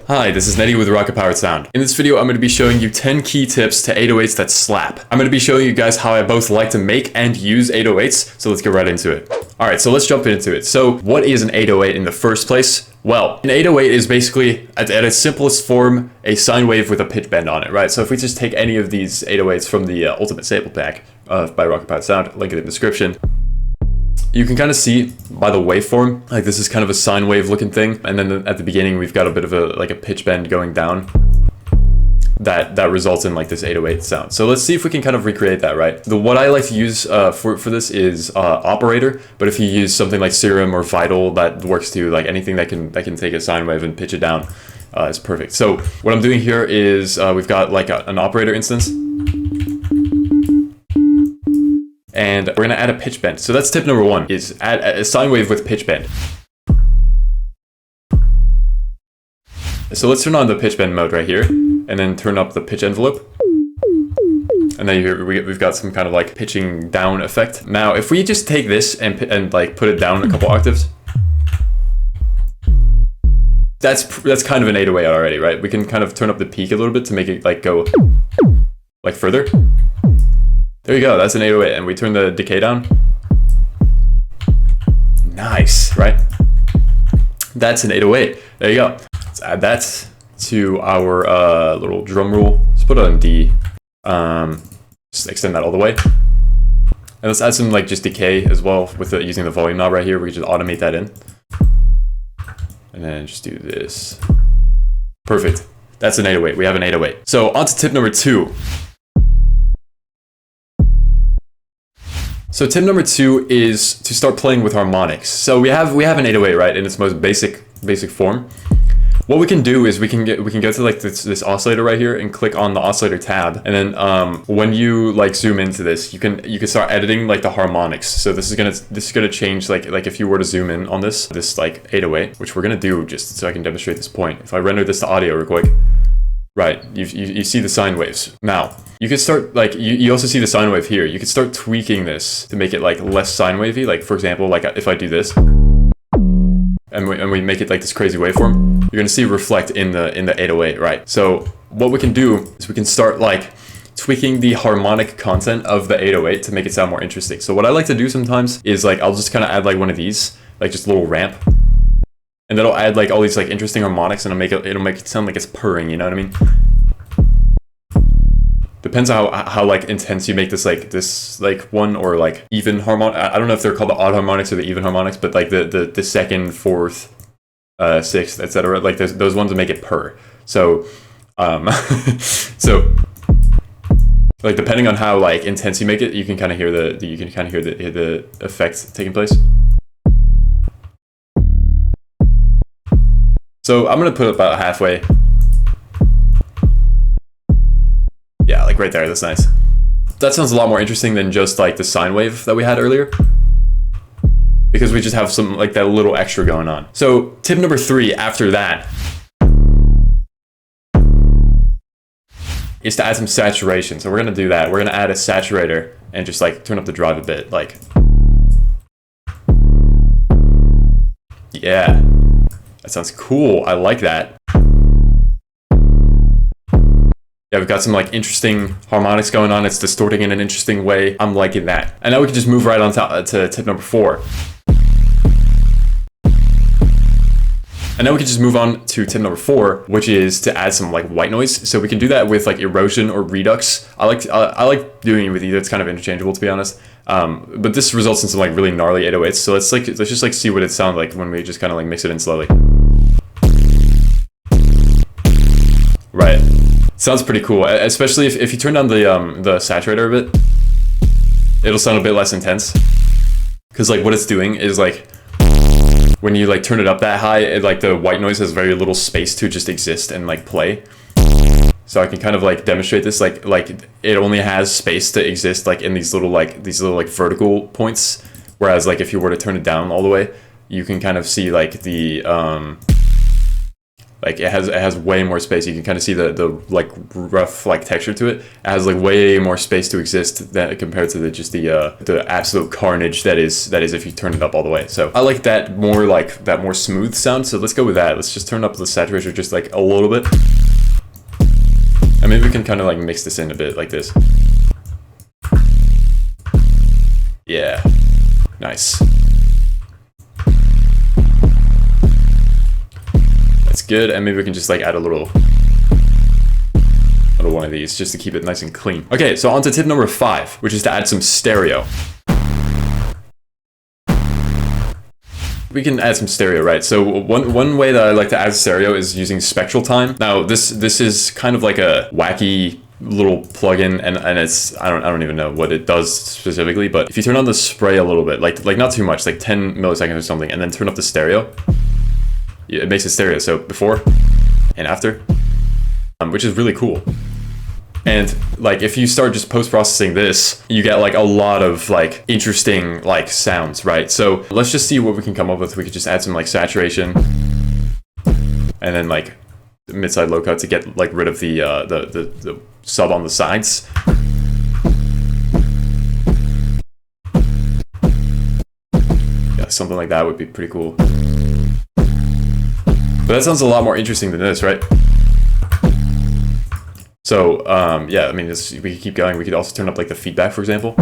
Hi, this is Netty with Rocket Powered Sound. In this video, I'm going to be showing you 10 key tips to 808s that slap. I'm going to be showing you guys how I both like to make and use 808s, so let's get right into it. Alright, so let's jump into it. So, what is an 808 in the first place? Well, an 808 is basically, at its simplest form, a sine wave with a pitch bend on it, right? So if we just take any of these 808s from the Ultimate Sample Pack by Rocket Powered Sound, link in the description, you can kind of see by the waveform, like this is kind of a sine wave looking thing. And then at the beginning, we've got a bit of a pitch bend going down that results in like this 808 sound. So let's see if we can kind of recreate that, right? What I like to use for this is Operator, but if you use something like Serum or Vital, that works too. Like anything that can take a sine wave and pitch it down is perfect. So what I'm doing here is we've got like an Operator instance. And we're gonna add a pitch bend. So that's tip number one, is add a sine wave with pitch bend. So let's turn on the pitch bend mode right here, and then turn up the pitch envelope. And then here we've got some kind of like pitching down effect. Now, if we just take this and like put it down a couple octaves, that's kind of an 808 already, right? We can kind of turn up the peak a little bit to make it like go like further. There you go, that's an 808, and we turn the decay down. Nice, right? That's an 808. There you go. Let's add that to our little drum roll. Let's put it on D. Just extend that all the way. And let's add some like just decay as well with using the volume knob right here. We can just automate that in. And then just do this. Perfect. That's an 808. We have an 808. So on to tip number two. So tip number two is to start playing with harmonics. So we have an 808, right, in its most basic form. What we can do is we can go to like this oscillator right here and click on the oscillator tab, and then when you like zoom into this, you can start editing like the harmonics. So this is gonna change like if you were to zoom in on this like 808, which we're gonna do just so I can demonstrate this point. If I render this to audio real quick. Right, you see the sine waves. Now, you can start, like, you also see the sine wave here. You can start tweaking this to make it, like, less sine wavy. Like, for example, like, if I do this, and we make it, like, this crazy waveform, you're gonna see reflect in the 808, right? So, what we can do is we can start, like, tweaking the harmonic content of the 808 to make it sound more interesting. So, what I like to do sometimes is, like, I'll just kind of add, like, one of these, like, just a little ramp. And that'll add like all these like interesting harmonics, and it'll make it sound like it's purring, you know what I mean? Depends on how like intense you make this like one, or like even harmonic. I don't know if they're called the odd harmonics or the even harmonics, but like the second, fourth, sixth, etc. Like those ones that make it purr. So so like depending on how like intense you make it, you can kind of hear the effect taking place. So I'm gonna put it about halfway. Yeah, like right there, that's nice. That sounds a lot more interesting than just like the sine wave that we had earlier, because we just have some like that little extra going on. So tip number three after that is to add some saturation. So we're gonna do that. We're gonna add a saturator and just like turn up the drive a bit, like. Yeah. That sounds cool. I like that. Yeah, we've got some like interesting harmonics going on. It's distorting in an interesting way. I'm liking that. And now we can just move right on to tip number four. And now we can just move on to tip number four, which is to add some like white noise. So we can do that with like erosion or redux. I like doing it with either. It's kind of interchangeable, to be honest. But this results in some like really gnarly 808s. So let's just like see what it sounds like when we just kind of like mix it in slowly. Right, sounds pretty cool. Especially if you turn down the saturator a bit, it'll sound a bit less intense. Because like what it's doing is like when you like turn it up that high, like the white noise has very little space to just exist and like play. So I can kind of like demonstrate this, like it only has space to exist like in these little like vertical points, whereas like if you were to turn it down all the way, you can kind of see like the Like it has way more space. You can kind of see the like rough like texture to it. It has like way more space to exist than compared to the absolute carnage that is if you turn it up all the way. So I like that more smooth sound. So let's go with that. Let's just turn up the saturation just like a little bit. And maybe we can kind of like mix this in a bit like this. Yeah, nice. That's good, and maybe we can just like add a little one of these just to keep it nice and clean. Okay, so on to tip number 5, which is to add some stereo. We can add some stereo, right? So one way that I like to add stereo is using spectral time. Now this is kind of like a wacky little plugin, and it's I don't even know what it does specifically, but if you turn on the spray a little bit, like not too much, like 10 milliseconds or something, and then turn up the stereo, it makes it stereo. So before and after, which is really cool. And like if you start just post-processing this, you get like a lot of like interesting like sounds, right? So let's just see what we can come up with. We could just add some like saturation and then like mid-side low cut to get like rid of the sub on the sides. Yeah, something like that would be pretty cool. But that sounds a lot more interesting than this, right? So, yeah, I mean, we could keep going. We could also turn up like the feedback, for example.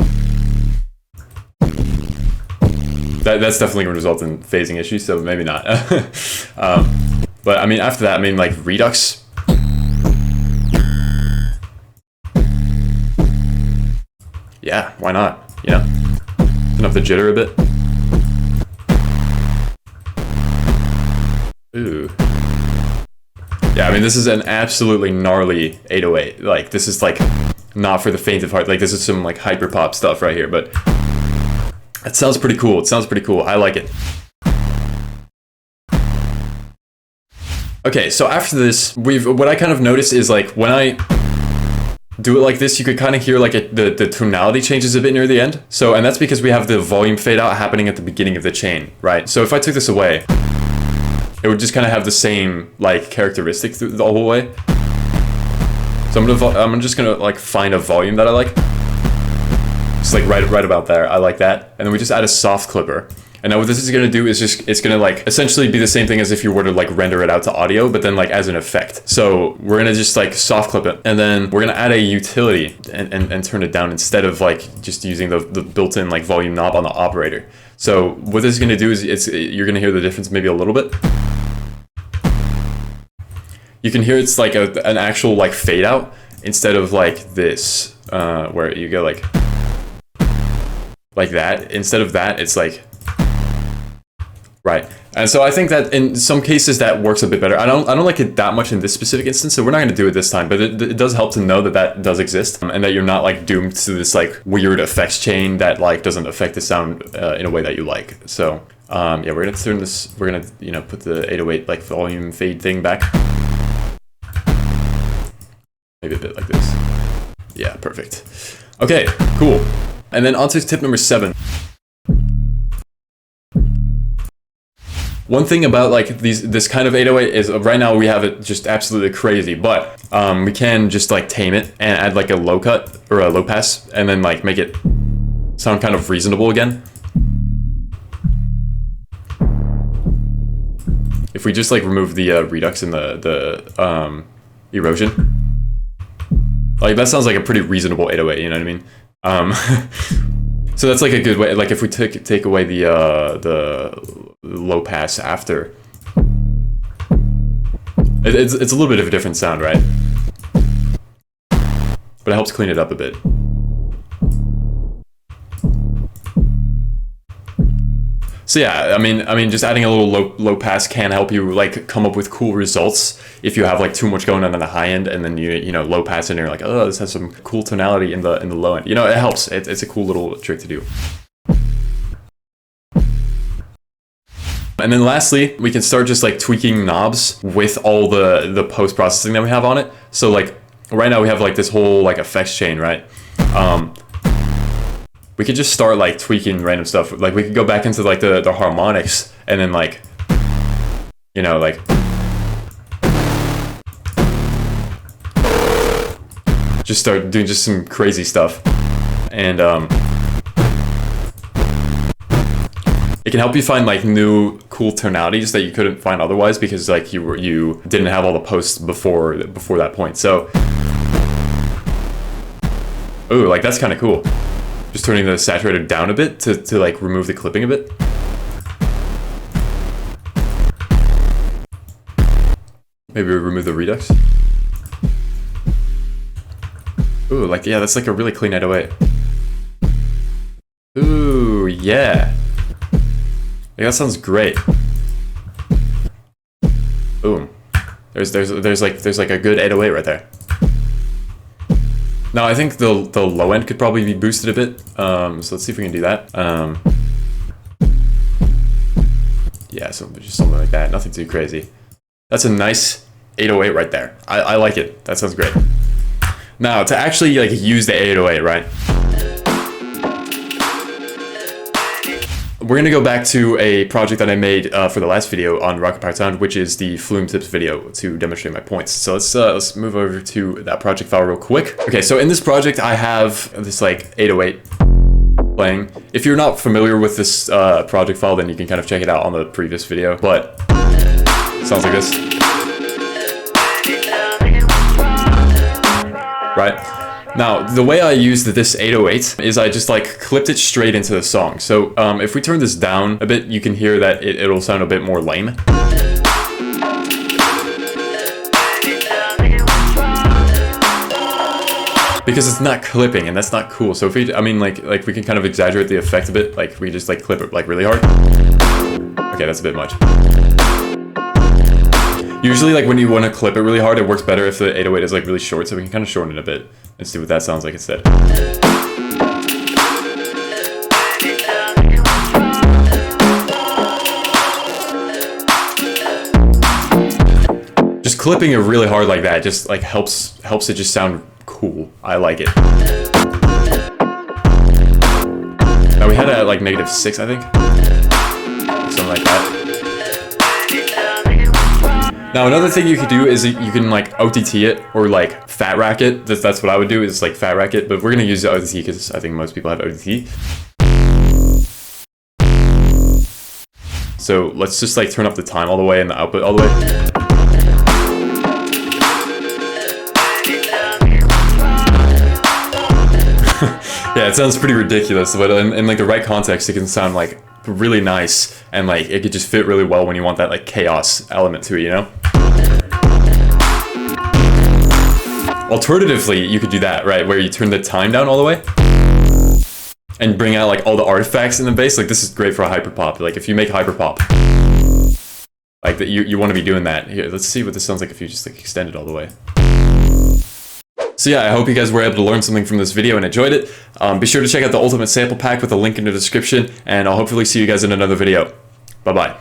That's definitely going to result in phasing issues, so maybe not. But I mean, after that, I mean, like Redux. Yeah, why not? You know, turn up the jitter a bit. Ooh. Yeah, I mean, this is an absolutely gnarly 808. Like, this is like not for the faint of heart. Like, this is some like hyper pop stuff right here, but it sounds pretty cool. It sounds pretty cool. I like it. Okay, so after this, what I kind of noticed is like when I do it like this, you could kind of hear like the tonality changes a bit near the end. So, and that's because we have the volume fade out happening at the beginning of the chain, right? So if I took this away, it would just kind of have the same like characteristic through the whole way. So I'm just gonna like find a volume that I like. Just like right about there. I like that. And then we just add a soft clipper. And now what this is gonna do is it's gonna like essentially be the same thing as if you were to like render it out to audio, but then like as an effect. So we're gonna just like soft clip it, and then we're gonna add a utility and turn it down instead of like just using the built-in like volume knob on the operator. So what this is gonna do is you're gonna hear the difference maybe a little bit. You can hear it's like an actual like fade out instead of like this, where you go like that. Instead of that, it's like, right. And so I think that in some cases that works a bit better. I don't like it that much in this specific instance, so we're not going to do it this time, but it does help to know that does exist, and that you're not like doomed to this like weird effects chain that like doesn't affect the sound in a way that you like. So yeah, we're going to turn this, we're going to, you know, put the 808 like volume fade thing back. Maybe a bit like this. Yeah, perfect. Okay, cool. And then on to tip number 7. One thing about like this kind of 808 is right now we have it just absolutely crazy, but we can just like tame it and add like a low cut or a low pass and then like make it sound kind of reasonable again. If we just like remove the redux and the erosion. Like that sounds like a pretty reasonable 808, you know what I mean? So that's like a good way. Like if we take away the low pass after, it's a little bit of a different sound, right? But it helps clean it up a bit. So yeah, I mean, just adding a little low pass can help you like come up with cool results if you have like too much going on the high end, and then you know low pass and you're like, oh, this has some cool tonality in the low end. You know, it helps. It's a cool little trick to do. And then lastly, we can start just like tweaking knobs with all the post processing that we have on it. So like right now we have like this whole like effects chain, right? We could just start like tweaking random stuff. Like we could go back into like the harmonics and then like, you know, like just start doing just some crazy stuff. And it can help you find like new cool tonalities that you couldn't find otherwise, because like you didn't have all the posts before that point. So, ooh, like that's kind of cool. Just turning the saturator down a bit to like remove the clipping a bit. Maybe remove the redux. Ooh, like, yeah, that's like a really clean 808. Ooh, yeah. Yeah, that sounds great. Boom. There's like a good 808 right there. Now I think the low end could probably be boosted a bit. So let's see if we can do that. Yeah, so just something like that. Nothing too crazy. That's a nice 808 right there. I like it. That sounds great. Now to actually like use the 808, right? We're gonna go back to a project that I made for the last video on Rocket Powered Sound, which is the Flume Tips video to demonstrate my points. So let's move over to that project file real quick. Okay, so in this project I have this like 808 playing. If you're not familiar with this project file, then you can kind of check it out on the previous video. But it sounds like this, right? Now, the way I used this 808 is I just like clipped it straight into the song. So if we turn this down a bit, you can hear that it'll sound a bit more lame. Because it's not clipping, and that's not cool. So if we, I mean, like we can kind of exaggerate the effect a bit. Like we just like clip it like really hard. Okay, that's a bit much. Usually, like when you want to clip it really hard, it works better if the 808 is like really short. So we can kind of shorten it a bit and see what that sounds like instead. Just clipping it really hard like that just like helps it just sound cool. I like it. Now we had it at like -6, I think. Something like that. Now another thing you could do is you can like OTT it or like fat rack it. That's what I would do, is like fat rack it, but we're gonna use the OTT because I think most people have OTT. So let's just like turn up the time all the way and the output all the way. Yeah, it sounds pretty ridiculous, but in like the right context, it can sound like really nice, and like it could just fit really well when you want that like chaos element to it, you know? Alternatively, you could do that, right, where you turn the time down all the way and bring out like all the artifacts in the bass. Like this is great for a hyperpop. Like if you make hyperpop, like that, you want to be doing that. Here, let's see what this sounds like if you just like extend it all the way. So yeah, I hope you guys were able to learn something from this video and enjoyed it. Be sure to check out the Ultimate Sample Pack with a link in the description, and I'll hopefully see you guys in another video. Bye-bye.